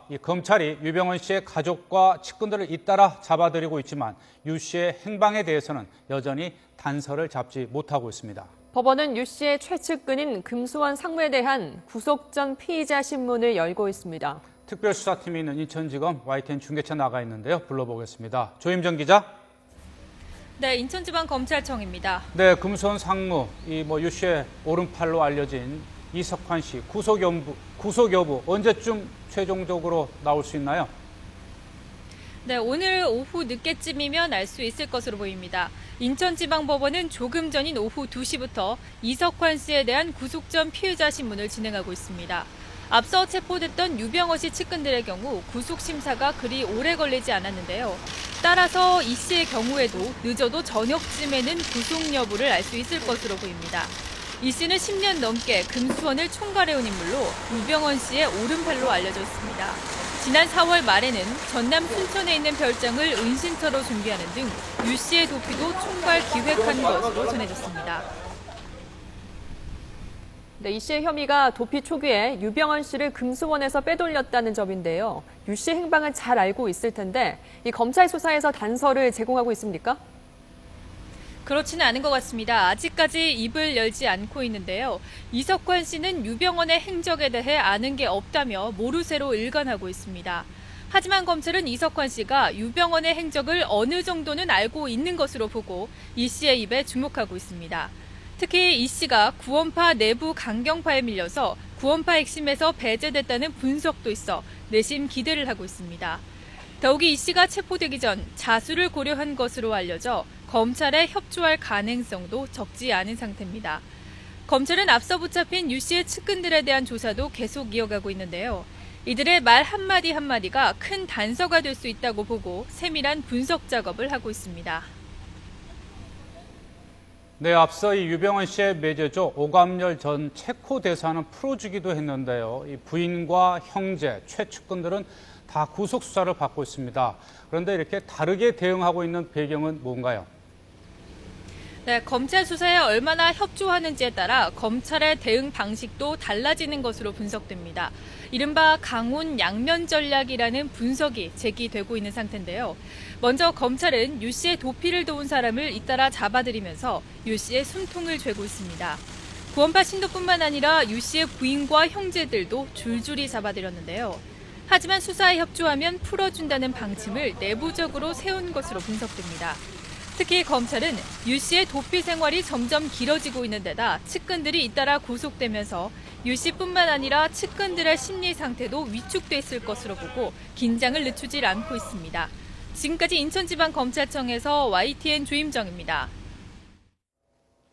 이 검찰이 유병헌 씨의 가족과 측근들을 잇따라 잡아들이고 있지만 유 씨의 행방에 대해서는 여전히 단서를 잡지 못하고 있습니다. 법원은 유 씨의 최측근인 금수원 상무에 대한 구속 전 피의자 신문을 열고 있습니다. 특별수사팀이 있는 인천지검 YTN 중계차 나가 있는데요. 불러보겠습니다. 조임정 기자. 네, 인천지방검찰청입니다. 네, 금수원 상무, 유 씨의 오른팔로 알려진 이석환 씨 구속 여부 언제쯤 최종적으로 나올 수 있나요? 네, 오늘 오후 늦게쯤이면 알 수 있을 것으로 보입니다. 인천지방법원은 조금 전인 오후 2시부터 이석환 씨에 대한 구속 전 피의자 신문을 진행하고 있습니다. 앞서 체포됐던 유병헌 씨 측근들의 경우 구속 심사가 그리 오래 걸리지 않았는데요. 따라서 이 씨의 경우에도 늦어도 저녁쯤에는 구속 여부를 알 수 있을 것으로 보입니다. 이 씨는 10년 넘게 금수원을 총괄해온 인물로 유병헌 씨의 오른팔로 알려져 있습니다. 지난 4월 말에는 전남 순천에 있는 별장을 은신처로 준비하는 등 유 씨의 도피도 총괄 기획한 것으로 전해졌습니다. 네, 이 씨의 혐의가 도피 초기에 유병헌 씨를 금수원에서 빼돌렸다는 점인데요. 유 씨의 행방은 잘 알고 있을 텐데 이 검찰 수사에서 단서를 제공하고 있습니까? 그렇지는 않은 것 같습니다. 아직까지 입을 열지 않고 있는데요. 이석환 씨는 유병헌의 행적에 대해 아는 게 없다며 모르쇠로 일관하고 있습니다. 하지만 검찰은 이석환 씨가 유병헌의 행적을 어느 정도는 알고 있는 것으로 보고 이 씨의 입에 주목하고 있습니다. 특히 이 씨가 구원파 내부 강경파에 밀려서 구원파 핵심에서 배제됐다는 분석도 있어 내심 기대를 하고 있습니다. 더욱이 이 씨가 체포되기 전 자수를 고려한 것으로 알려져 검찰에 협조할 가능성도 적지 않은 상태입니다. 검찰은 앞서 붙잡힌 유 씨의 측근들에 대한 조사도 계속 이어가고 있는데요. 이들의 말 한마디 한마디가 큰 단서가 될 수 있다고 보고 세밀한 분석 작업을 하고 있습니다. 네, 앞서 이 유병헌 씨의 매제죠. 오감열 전 체코 대사는 풀어주기도 했는데요. 이 부인과 형제, 최측근들은 다 구속 수사를 받고 있습니다. 그런데 이렇게 다르게 대응하고 있는 배경은 뭔가요? 네, 검찰 수사에 얼마나 협조하는지에 따라 검찰의 대응 방식도 달라지는 것으로 분석됩니다. 이른바 강훈 양면 전략이라는 분석이 제기되고 있는 상태인데요. 먼저 검찰은 유 씨의 도피를 도운 사람을 잇따라 잡아들이면서 유 씨의 숨통을 죄고 있습니다. 구원파 신도뿐만 아니라 유 씨의 부인과 형제들도 줄줄이 잡아들였는데요. 하지만 수사에 협조하면 풀어준다는 방침을 내부적으로 세운 것으로 분석됩니다. 특히 검찰은 유 씨의 도피 생활이 점점 길어지고 있는 데다 측근들이 잇따라 구속되면서 유 씨뿐만 아니라 측근들의 심리 상태도 위축돼 있을 것으로 보고 긴장을 늦추질 않고 있습니다. 지금까지 인천지방검찰청에서 YTN 조임정입니다.